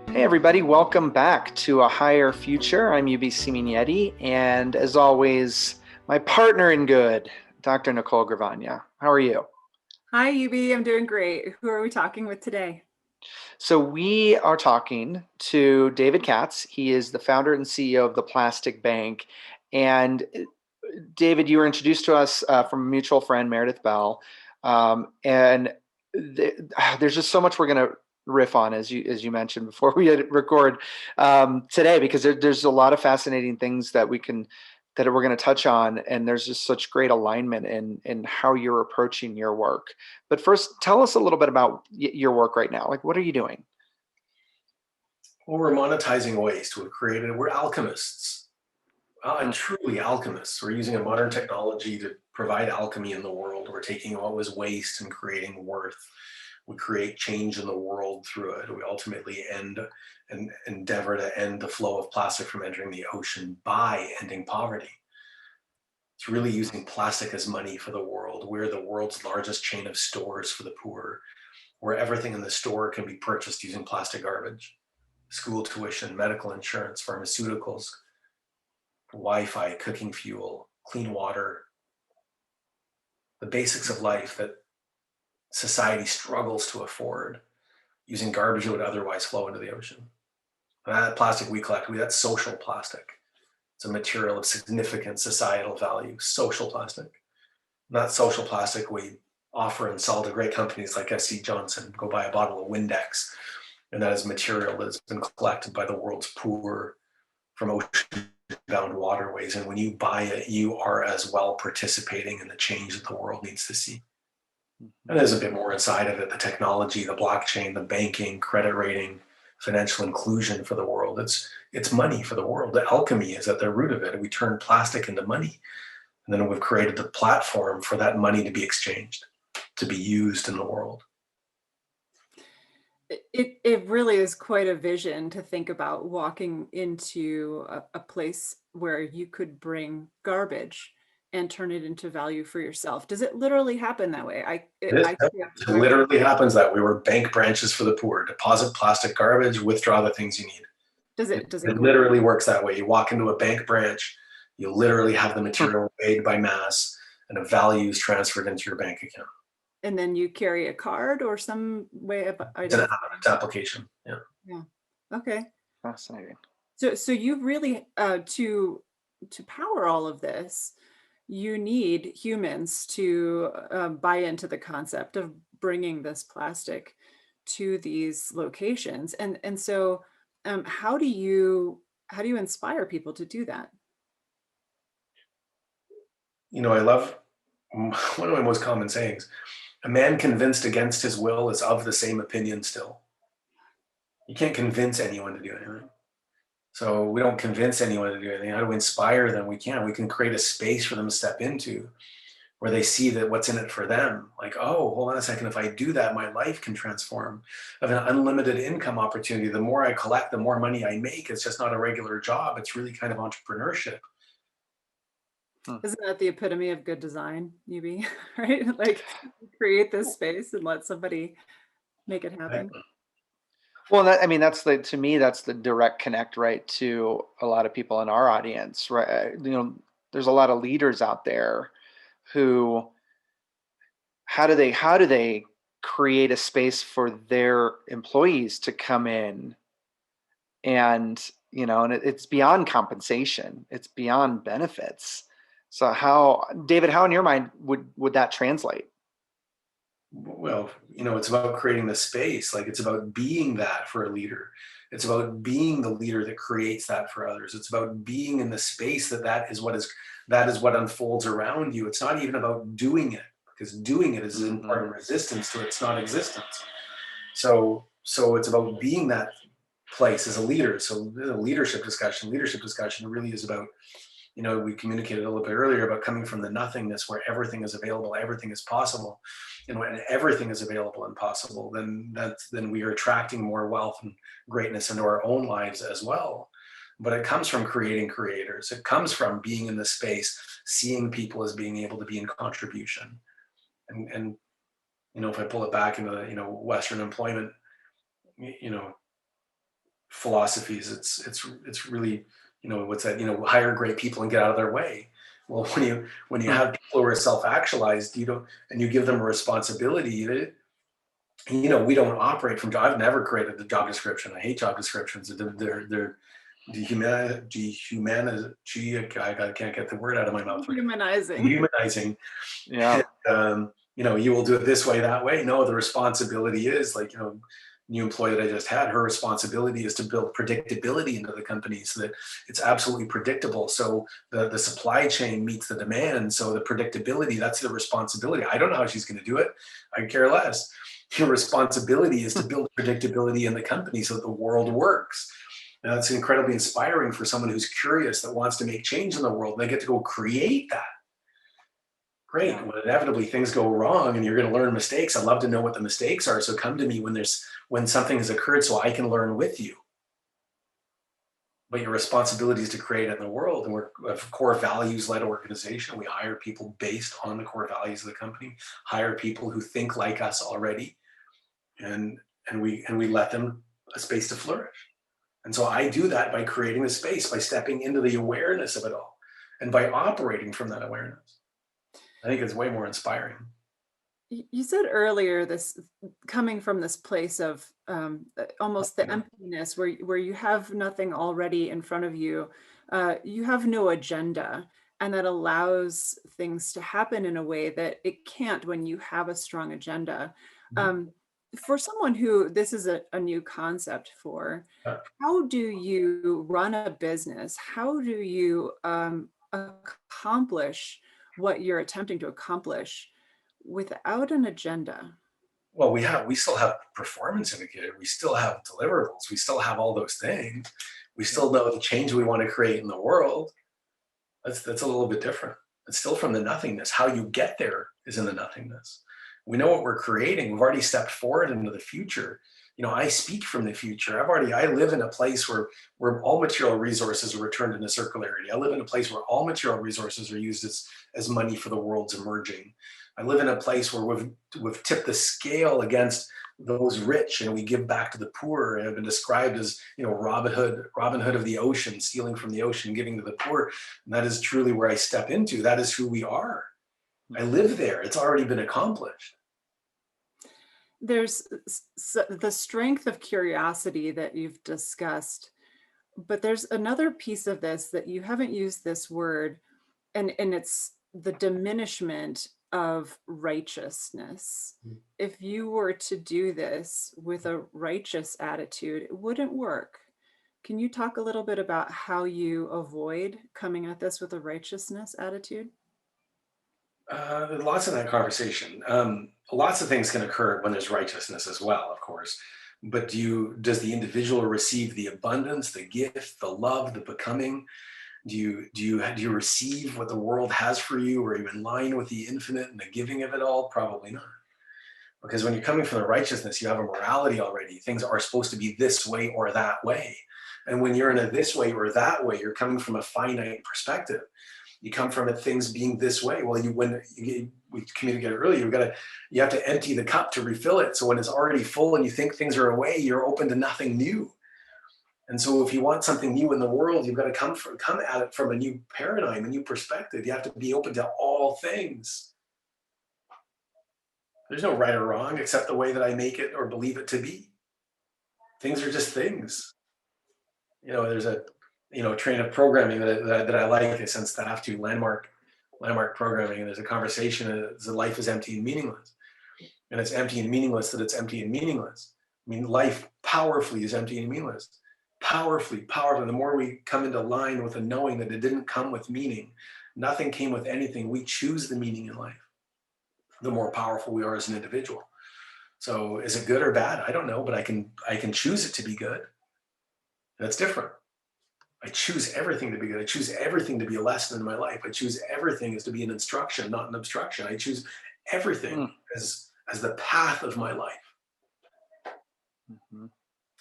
Hey everybody, welcome back to A Higher Future. I'm UBC Mignetti, and as always, my partner in good, Dr. Nicole Gravagna. How are you? Hi, UB. I'm doing great. Who are we talking with today? So we are talking to David Katz. He is the founder and CEO of the Plastic Bank. And David, you were introduced to us from a mutual friend, Meredith Bell. And there's just so much we're going to riff on, as you mentioned before we hit record today, because there's a lot of fascinating things that we're going to touch on, and there's just such great alignment in how you're approaching your work. But first, tell us a little bit about your work right now. Like, what are you doing? Well, we're monetizing waste. We're alchemists, Mm. truly alchemists. We're using a modern technology to provide alchemy in the world. We're taking what was waste and creating worth. We create change in the world through it. We ultimately end and endeavor to end the flow of plastic from entering the ocean by ending poverty. It's really using plastic as money for the world. We're the world's largest chain of stores for the poor, where everything in the store can be purchased using plastic garbage. School tuition, medical insurance, pharmaceuticals, Wi-Fi, cooking fuel, clean water, the basics of life that society struggles to afford, using garbage that would otherwise flow into the ocean. And that plastic we collect, that's social plastic. It's a material of significant societal value, social plastic. Not social plastic we offer and sell to great companies like SC Johnson. Go buy a bottle of Windex, and that is material that has been collected by the world's poor from ocean-bound waterways. And when you buy it, you are as well participating in the change that the world needs to see. And there's a bit more inside of it: the technology, the blockchain, the banking, credit rating, financial inclusion for the world. It's money for the world. The alchemy is at the root of it. We turn plastic into money, and then we've created the platform for that money to be exchanged, to be used in the world. It really is quite a vision to think about walking into a place where you could bring garbage and turn it into value for yourself. Does it literally happen that way? It literally happens that we were bank branches for the poor. Deposit plastic garbage, withdraw the things you need. Does It, it does it it go? literally works that way. You walk into a bank branch, you literally have the material paid by mass, and a value is transferred into your bank account. And then you carry a card or some way of It's an identifying? app, it's application. Yeah. Yeah. Okay. Fascinating. So you really to power all of this, you need humans to buy into the concept of bringing this plastic to these locations, and so how do you inspire people to do that? I love one of my most common sayings: a man convinced against his will is of the same opinion still. You can't convince anyone to do anything. So we don't convince anyone to do anything. How do we inspire them? We can. We can create a space for them to step into where they see that what's in it for them. Like, oh, hold on a second. If I do that, my life can transform. I have an unlimited income opportunity. The more I collect, the more money I make. It's just not a regular job. It's really kind of entrepreneurship. Hmm. Isn't that the epitome of good design, UB? Right? Like, create this space and let somebody make it happen. Well, I mean, to me, that's the direct connect, right, to a lot of people in our audience, right? There's a lot of leaders out there who, how do they create a space for their employees to come in, and it's beyond compensation, it's beyond benefits. So David, how in your mind would that translate? Well, it's about creating the space. Like, it's about being that for a leader. It's about being the leader that creates that for others. It's about being in the space that is what unfolds around you. It's not even about doing it, because doing it is in part of resistance to its non-existence. So it's about being that place as a leader. So the leadership discussion. Leadership discussion really is about, we communicated a little bit earlier about coming from the nothingness where everything is available, everything is possible. And when everything is available and possible, then we are attracting more wealth and greatness into our own lives as well. But it comes from creating creators. It comes from being in the space, seeing people as being able to be in contribution. And if I pull it back into Western employment, you know, philosophies. It's really, what's that? Hire great people and get out of their way. Well, when you Hmm. have people who are self-actualized, you don't, and you give them a responsibility. We don't operate from. I've never created the job description. I hate job descriptions. They're I can't get the word out of my mouth right. Humanizing. Dehumanizing. Yeah. You will do it this way, that way. No, the responsibility is like, new employee that I just had, her responsibility is to build predictability into the company so that it's absolutely predictable. So the supply chain meets the demand. So the predictability, that's the responsibility. I don't know how she's going to do it. I care less. Your responsibility is to build predictability in the company so that the world works. And that's incredibly inspiring for someone who's curious, that wants to make change in the world. And they get to go create that. Great. Yeah. When inevitably things go wrong and you're going to learn mistakes, I'd love to know what the mistakes are. So come to me when something has occurred so I can learn with you. But your responsibility is to create it in the world. And we're a core values-led organization. We hire people based on the core values of the company, hire people who think like us already, and we let them a space to flourish. And so I do that by creating the space, by stepping into the awareness of it all, and by operating from that awareness. I think it's way more inspiring. You said earlier this coming from this place of almost the Yeah. emptiness where you have nothing already in front of you. You have no agenda, and that allows things to happen in a way that it can't when you have a strong agenda. Um, for someone who this is a new concept for, Yeah. how do you run a business? How do you accomplish what you're attempting to accomplish without an agenda? Well, we still have performance indicator. We still have deliverables. We still have all those things. We still know the change we want to create in the world. That's a little bit different. It's still from the nothingness. How you get there is in the nothingness. We know what we're creating. We've already stepped forward into the future. I speak from the future. I live in a place where all material resources are returned into circularity. I live in a place where all material resources are used as money for the world's emerging. I live in a place where we've tipped the scale against those rich, and we give back to the poor. And have been described as, Robin Hood of the ocean, stealing from the ocean, giving to the poor. And that is truly where I step into. That is who we are. I live there. It's already been accomplished. There's the strength of curiosity that you've discussed, but there's another piece of this that you haven't used this word, and it's the diminishment of righteousness. If you were to do this with a righteous attitude, it wouldn't work. Can you talk a little bit about how you avoid coming at this with a righteousness attitude? Lots of that conversation. Lots of things can occur when there's righteousness as well, of course. But does the individual receive the abundance, the gift, the love, the becoming? Do you receive what the world has for you? Are you in line with the infinite and the giving of it all? Probably not. Because when you're coming from the righteousness, you have a morality already. Things are supposed to be this way or that way. And when you're in a this way or that way, you're coming from a finite perspective. You come from it, things being this way. Well, we communicated earlier, you have to empty the cup to refill it. So when it's already full and you think things are away, you're open to nothing new. And so if you want something new in the world, you've got to come at it from a new paradigm, a new perspective. You have to be open to all things. There's no right or wrong except the way that I make it or believe it to be. Things are just things. There's a train of programming that I like. I send staff to landmark programming, and there's a conversation that life is empty and meaningless. And it's empty and meaningless that it's empty and meaningless. I mean, life powerfully is empty and meaningless. Powerfully. The more we come into line with the knowing that it didn't come with meaning, nothing came with anything. We choose the meaning in life, the more powerful we are as an individual. So is it good or bad? I don't know, but I can choose it to be good. That's different. I choose everything to be good. I choose everything to be a lesson in my life. I choose everything as to be an instruction, not an obstruction. I choose everything as the path of my life. Mm-hmm.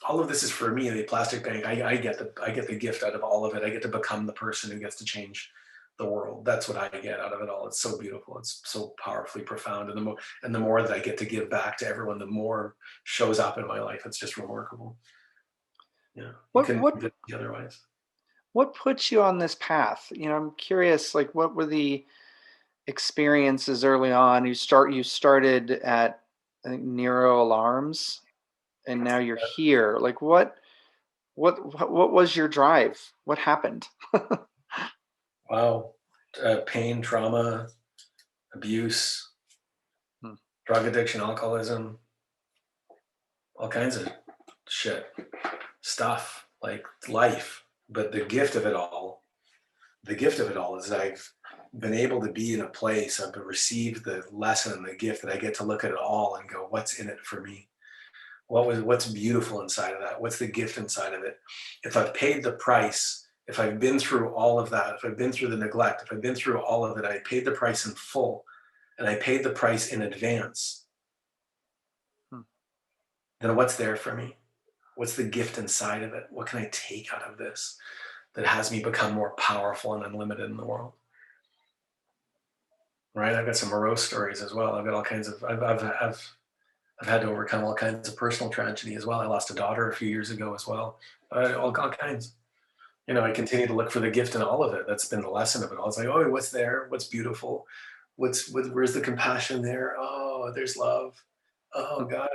All of this is for me, the plastic bank. I get the gift out of all of it. I get to become the person who gets to change the world. That's what I get out of it all. It's so beautiful. It's so powerfully profound. And the more that I get to give back to everyone, the more shows up in my life. It's just remarkable. Yeah, you What couldn't what convince me otherwise. what put you on this path? I'm curious, like what were the experiences early on? You started at, I think, Nero Alarms, and now you're here. Like what was your drive? What happened? Wow. Pain, trauma, abuse, Hmm. drug addiction, alcoholism, all kinds of shit, stuff, like life. But the gift of it all is that I've been able to be in a place, I've received the lesson, the gift that I get to look at it all and go, what's in it for me? What's beautiful inside of that? What's the gift inside of it? If I've paid the price, if I've been through all of that, if I've been through the neglect, if I've been through all of it, I paid the price in full, and I paid the price in advance, Hmm. then what's there for me? What's the gift inside of it? What can I take out of this that has me become more powerful and unlimited in the world? Right? I've got some morose stories as well. I've got all kinds of, I've had to overcome all kinds of personal tragedy as well. I lost a daughter a few years ago as well. All kinds. I continue to look for the gift in all of it. That's been the lesson of it all. It's like, oh, what's there? What's beautiful? Where's the compassion there? Oh, there's love. Oh God,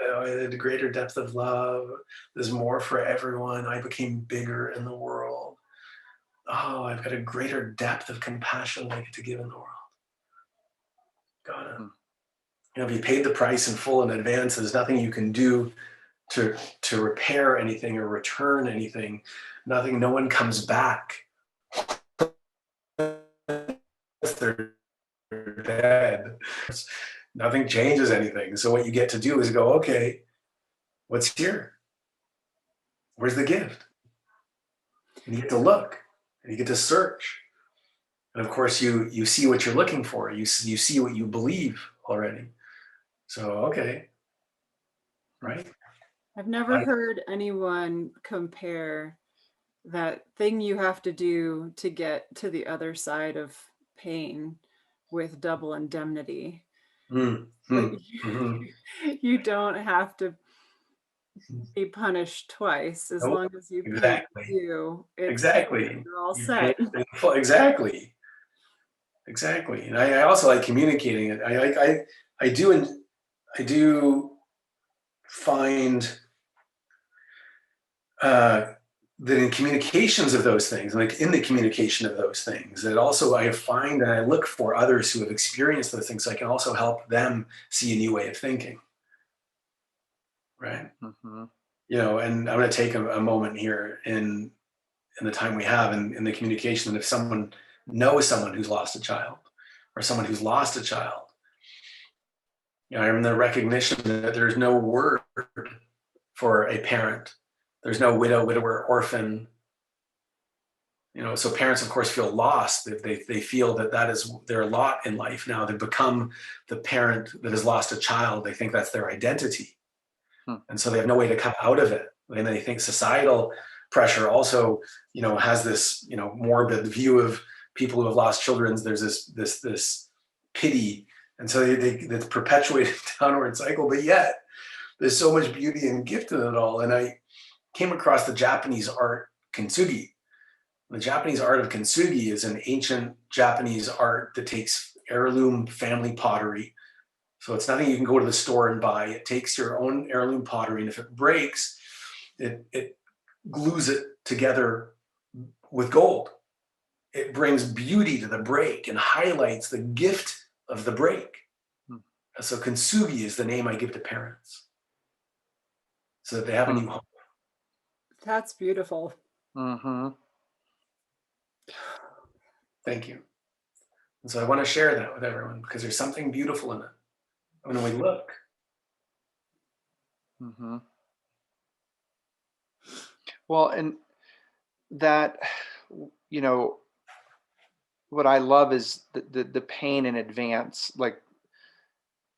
the greater depth of love. There's more for everyone. I became bigger in the world. Oh, I've got a greater depth of compassion I get to give in the world. Got it. Hmm. If you paid the price in full in advance, there's nothing you can do to repair anything or return anything. Nothing. No one comes back if they're dead. Nothing changes anything. So what you get to do is go, okay, what's here? Where's the gift? And you get to look, and you get to search, and of course you see what you're looking for. You see what you believe already. So okay, right? I've never heard anyone compare that thing you have to do to get to the other side of pain with double indemnity. Like Mm-hmm. you don't have to be punished twice as Nope. long as you pay Exactly. you. Exactly. You're all You pay set. exactly. Exactly. And I also like communicating it. I do find that in communications of those things, like in the communication of those things, that also I find and I look for others who have experienced those things so I can also help them see a new way of thinking. Right. Mm-hmm. And I'm going to take a moment here in the time we have in the communication that if someone knows someone who's lost a child or someone who's lost a child, I'm the recognition that there's no word for a parent. There's no widow, widower, orphan. So parents, of course, feel lost. They feel that is their lot in life now. They become the parent that has lost a child. They think that's their identity. Hmm. And so they have no way to come out of it. And they think societal pressure also, has this, morbid view of people who have lost children. There's this pity. And so they perpetuate a downward cycle. But yet there's so much beauty and gift in it all. And I came across the Japanese art kintsugi. The Japanese art of kintsugi is an ancient Japanese art that takes heirloom family pottery. So it's nothing you can go to the store and buy. It takes your own heirloom pottery, and if it breaks, it glues it together with gold. It brings beauty to the break and highlights the gift of the break. Hmm. So kintsugi is the name I give to parents so that they have a new home. That's beautiful. Mm-hmm. Thank you. And so I want to share that with everyone because there's something beautiful in it when we look. Mm-hmm. Well, and that, what I love is the pain in advance. Like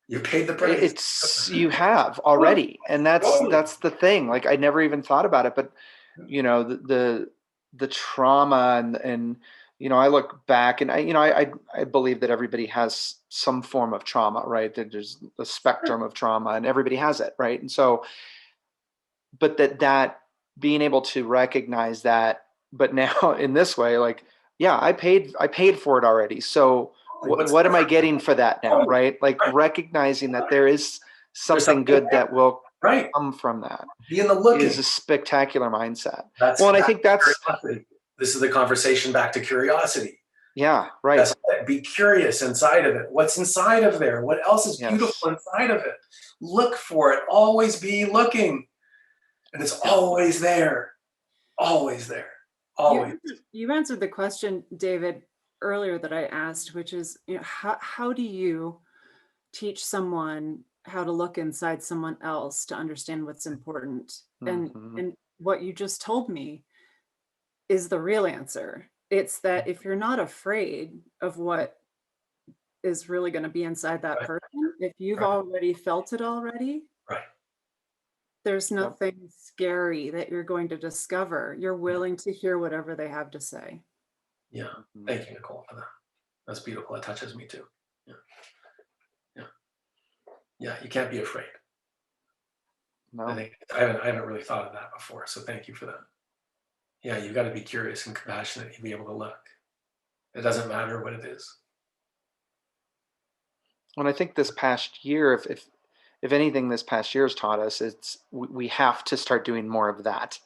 You paid the price. it's you have already, and that's the thing. Like I never even thought about it, but the trauma and I look back and I believe that everybody has some form of trauma, right? That there's a spectrum of trauma and everybody has it, right? And so, but that being able to recognize that, but now in this way, like, yeah, I paid for it already. So What's what am I different? getting for that now? Totally. Right? Like Right. recognizing that there is There's something something good there. that will Right. come from that Be in the is looking. a spectacular mindset. That's Well, and I think that's, curiosity. This is the conversation back to curiosity. yeah, right. That's it. Be curious inside of it. What's inside of there? What else is beautiful Yes. inside of it? Look for it. Always be looking. And it's Yeah. always there. Always there. You Always. you answered the question, David, earlier that I asked, which is, how do you teach someone how to look inside someone else to understand what's important? Hmm. And what you just told me is the real answer. It's that if you're not afraid of what is really going to be inside that Right. person, if you've Right. already felt it already, Right. there's Yep. nothing scary that you're going to discover. You're Yeah. willing to hear whatever they have to say. Yeah. Thank you, Nicole, for that. That's beautiful. It touches me too. Yeah. Yeah. Yeah. You can't be afraid. I No. think I haven't really thought of that before. So thank you for that. Yeah, you've got to be curious and compassionate and be able to look. It doesn't matter what it is. And I think this past year, if anything, this past year has taught us, we have to start doing more of that,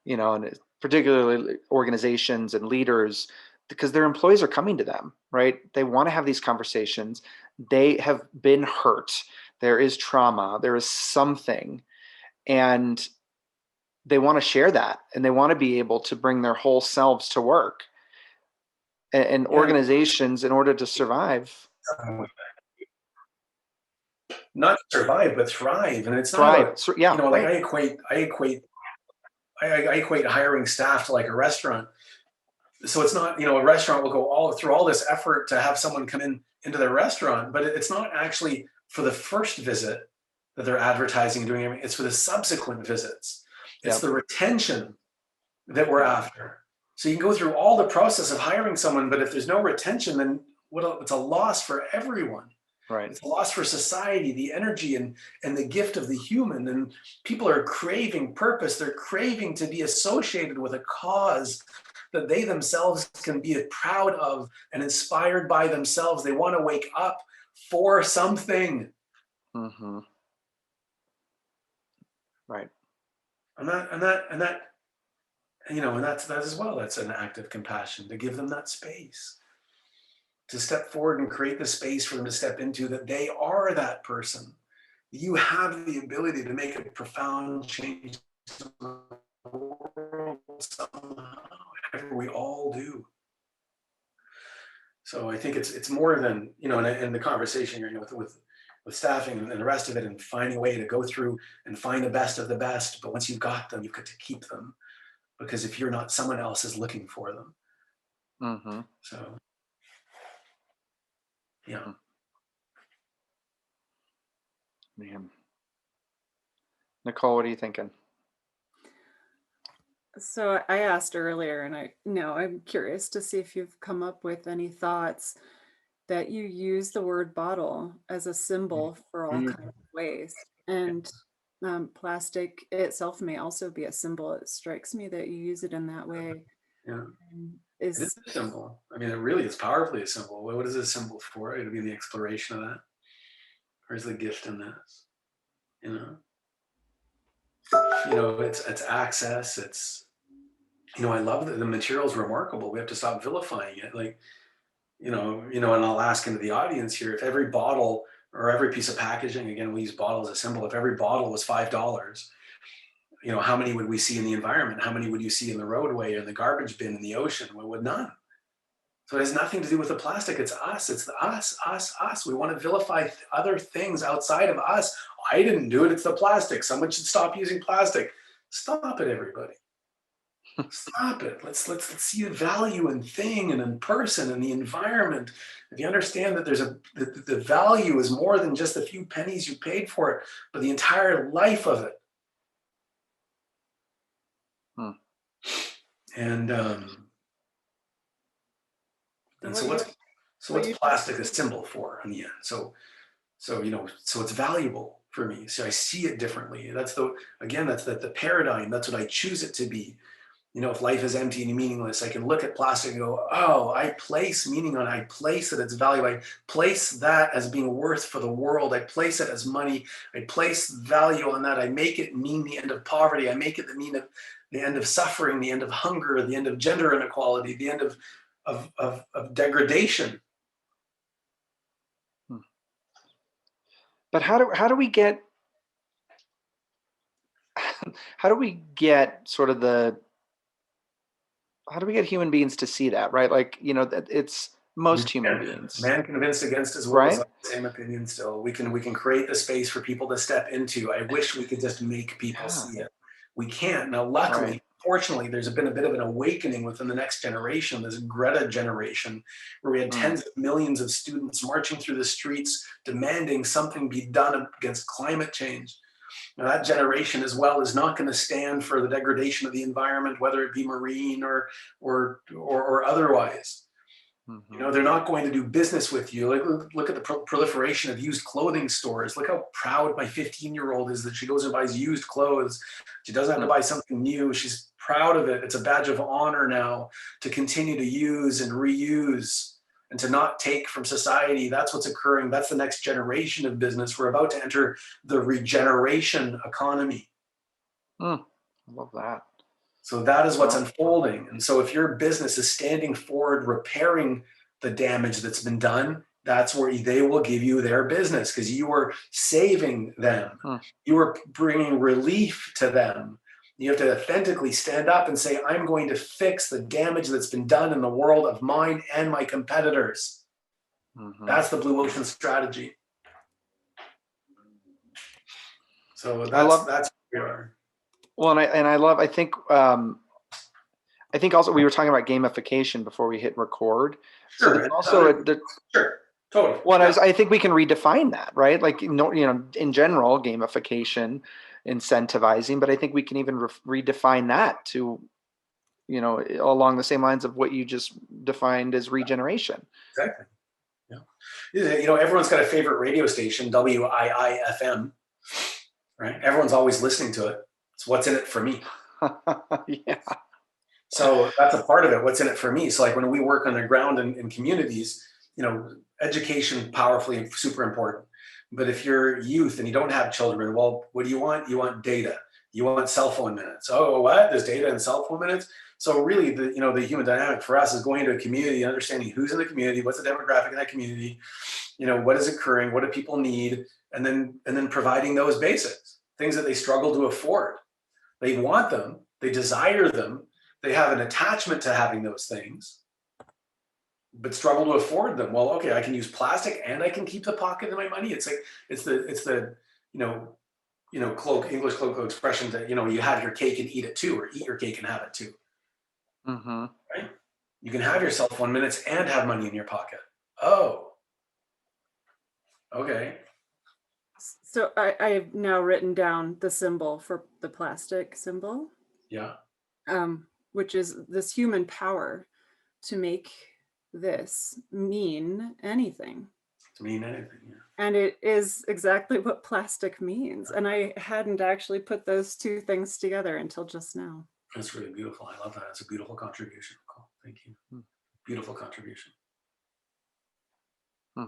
and particularly organizations and leaders, because their employees are coming to them, right? They want to have these conversations. They have been hurt. There is trauma. There is something, and they want to share that, and they want to be able to bring their whole selves to work. And Yeah. organizations, in order to survive, Not survive, but thrive. And it's not thrive. about, So, yeah, like right. I equate hiring staff to like a restaurant. So it's not, a restaurant will go all through all this effort to have someone come into their restaurant, but it's not actually for the first visit that they're advertising and doing everything. It's for the subsequent visits. It's Yep. the retention that we're after. So you can go through all the process of hiring someone, but if there's no retention, then it's a loss for everyone. Right. It's a loss for society, the energy and the gift of the human. And people are craving purpose. They're craving to be associated with a cause that they themselves can be proud of and inspired by themselves. They want to wake up for something. Mm-hmm. Right. And that's that as well. That's an act of compassion to give them that space, to step forward and create the space for them to step into, that they are that person. You have the ability to make a profound change in the world somehow. We all do. So I think it's more than, and the conversation you're with staffing and the rest of it, and finding a way to go through and find the best of the best. But once you've got them, you've got to keep them, because if you're not, someone else is looking for them. Mm-hmm. So, yeah. Man. Nicole, what are you thinking? So I asked earlier, and I'm curious to see if you've come up with any thoughts that you use the word bottle as a symbol for all kinds of waste. And plastic itself may also be a symbol. It strikes me that you use it in that way. Yeah. It Is is a symbol. I mean, it really is powerfully a symbol. What is it a symbol for? It'll be the exploration of that. Where's the gift in this? It's access. It's, I love that the material is remarkable. We have to stop vilifying it. Like, and I'll ask into the audience here, if every bottle or every piece of packaging, again, we use bottle as a symbol, if every bottle was $5, how many would we see in the environment? How many would you see in the roadway or in the garbage bin in the ocean? Well, would none. So it has nothing to do with the plastic. It's us. It's the us, us, us. We want to vilify other things outside of us. I didn't do it. It's the plastic. Someone should stop using plastic. Stop it, everybody. Stop it. Let's see the value in thing and in person and the environment. If you understand that the value is more than just a few pennies you paid for it, but the entire life of it. And so what's plastic a symbol for in the end? So it's valuable. for me. So I see it differently. That's the paradigm. That's what I choose it to be. If life is empty and meaningless, I can look at plastic and go, oh, I place meaning on it. I place it as value. I place that as being worth for the world. I place it as money. I place value on that. I make it mean the end of poverty. I make it mean the end of suffering, the end of hunger, the end of gender inequality, the end of degradation. But how do we get sort of how do we get human beings to see that, right? Like, that it's most human beings, Man convinced against his will right? is of the same opinion still. We can create the space for people to step into. I wish we could just make people see it. We can't. Now, luckily, fortunately, there's been a bit of an awakening within the next generation, this Greta generation, where we had tens of millions of students marching through the streets demanding something be done against climate change. Now, that generation as well is not going to stand for the degradation of the environment, whether it be marine or otherwise. They're not going to do business with you. Look at the proliferation of used clothing stores. Look how proud my 15-year-old is that she goes and buys used clothes. She doesn't have to buy something new. She's proud of it. It's a badge of honor now to continue to use and reuse and to not take from society. That's what's occurring. That's the next generation of business. We're about to enter the regeneration economy. I love that. So that is what's unfolding. And so if your business is standing forward, repairing the damage that's been done, that's where they will give you their business, because you are saving them. You are bringing relief to them. You have to authentically stand up and say, I'm going to fix the damage that's been done in the world of mine and my competitors. That's the blue ocean strategy. So that's where we are. Well, I think also we were talking about gamification before we hit record. Sure. So there's also sure. Totally. Well, I think we can redefine that, right? Like, in general, gamification, incentivizing, but I think we can even redefine that to, along the same lines of what you just defined as regeneration. Exactly. Yeah. Everyone's got a favorite radio station, WIIFM, right? Everyone's always listening to it. It's what's in it for me. Yeah. So that's a part of it. What's in it for me? So like when we work on the ground in communities, education, powerfully and super important. But if you're youth and you don't have children, well, what do you want? You want data. You want cell phone minutes. Oh, what? There's data and cell phone minutes? So really, the human dynamic for us is going to a community, understanding who's in the community, what's the demographic in that community, what is occurring, what do people need, and then providing those basics, things that they struggle to afford. They want them, they desire them, they have an attachment to having those things, but struggle to afford them. Well, okay, I can use plastic and I can keep the pocket of my money. It's like it's the English colloquial expression that you have your cake and eat it too, or eat your cake and have it too. Right? You can have your cell phone minutes and have money in your pocket. Oh, okay. So I've now written down the symbol for the plastic symbol. Yeah. Which is this human power to make this mean anything. To mean anything, yeah. And it is exactly what plastic means. And I hadn't actually put those two things together until just now. That's really beautiful. I love that. It's a beautiful contribution. Cool. Thank you. Beautiful contribution. Yeah.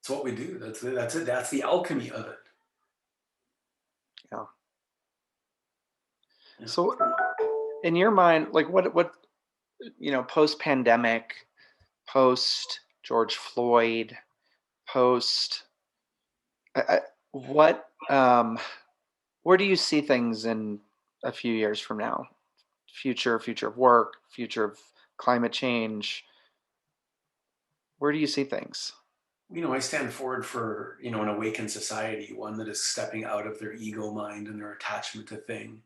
It's what we do. That's it. That's the alchemy of it. Yeah. So in your mind, like what post-pandemic, post George Floyd, post where do you see things in a few years from now? Future of work, future of climate change. Where do you see things? I stand forward for, an awakened society, one that is stepping out of their ego mind and their attachment to thing,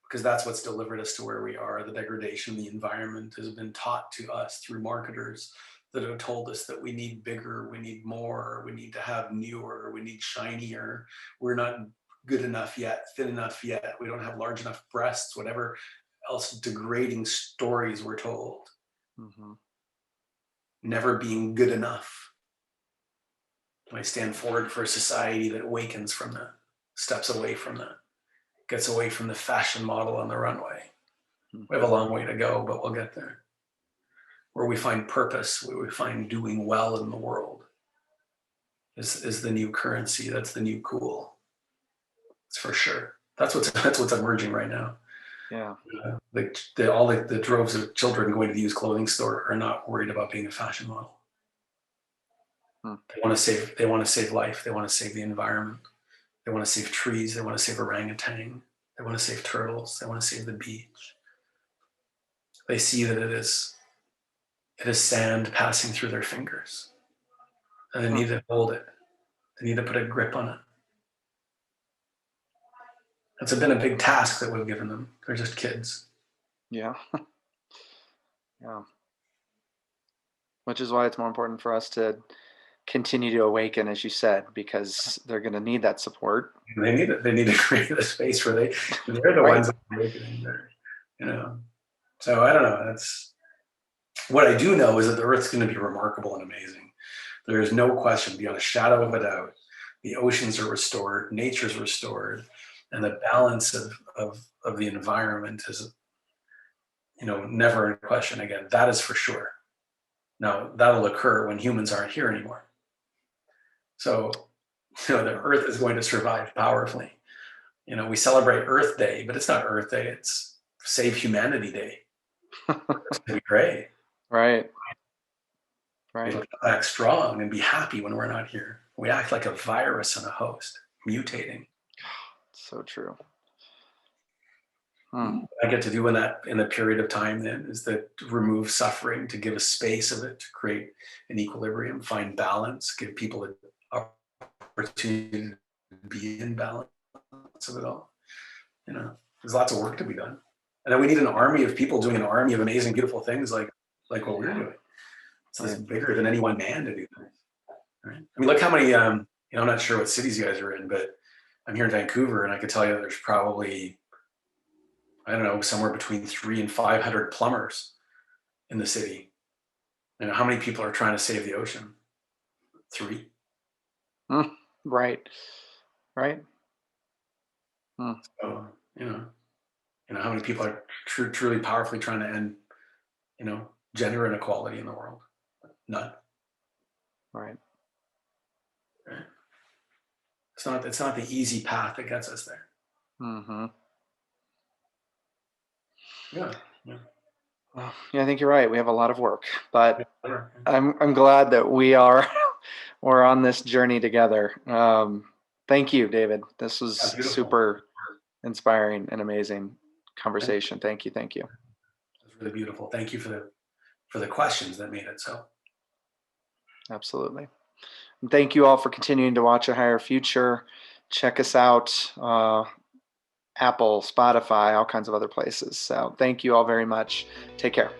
because that's what's delivered us to where we are. The degradation of the environment has been taught to us through marketers that have told us that we need bigger, we need more, we need to have newer, we need shinier, we're not good enough yet, thin enough yet, we don't have large enough breasts, whatever else degrading stories we're told. Never being good enough. And I stand forward for a society that awakens from that, steps away from that, gets away from the fashion model on the runway. We have a long way to go, but we'll get there. Where we find purpose, where we find doing well in the world is the new currency. That's the new cool. It's for sure. That's what's emerging right now. Yeah. All the droves of children going to the used clothing store are not worried about being a fashion model. They want to save life. They want to save the environment. They want to save trees. They want to save orangutan. They want to save turtles. They want to save the beach. They see that it is sand passing through their fingers, and they need to hold it. They need to put a grip on it. It's been a big task that we've given them. They're just kids. Yeah. Yeah. Which is why it's more important for us to continue to awaken, as you said, because they're going to need that support. They need it. They need to create a space where they're the Right. ones that are awakening. So I don't know. That's what I do know is that the Earth's going to be remarkable and amazing. There is no question, beyond a shadow of a doubt. The oceans are restored, nature's restored, and the balance of the environment is, never in question again. That is for sure. Now, that'll occur when humans aren't here anymore. So, the Earth is going to survive powerfully. We celebrate Earth Day, but it's not Earth Day. It's Save Humanity Day. It's going to be great. Right. We look back strong and be happy when we're not here. We act like a virus and a host, mutating. So true. What I get to do in the period of time then is to remove suffering, to give a space of it, to create an equilibrium, find balance, give people an opportunity to be in balance of it all. There's lots of work to be done. And then we need an army of people doing an army of amazing, beautiful things like what we're doing. So it's bigger than any one man to do things. Right? I mean, look how many, I'm not sure what cities you guys are in, but I'm here in Vancouver, and I could tell you there's probably, I don't know, somewhere between 300 and 500 plumbers in the city. How many people are trying to save the ocean? 3. Right. So, how many people are truly powerfully trying to end, gender inequality in the world? None. Right. It's not the easy path that gets us there. Mm-hmm. Yeah. Well, yeah, I think you're right. We have a lot of work, but I'm glad that we're on this journey together. Thank you, David. This was super inspiring and amazing conversation. Thank you. It was really beautiful. Thank you for the questions that made it so. Absolutely. And thank you all for continuing to watch A Higher Future. Check us out. Apple, Spotify, all kinds of other places. So thank you all very much. Take care.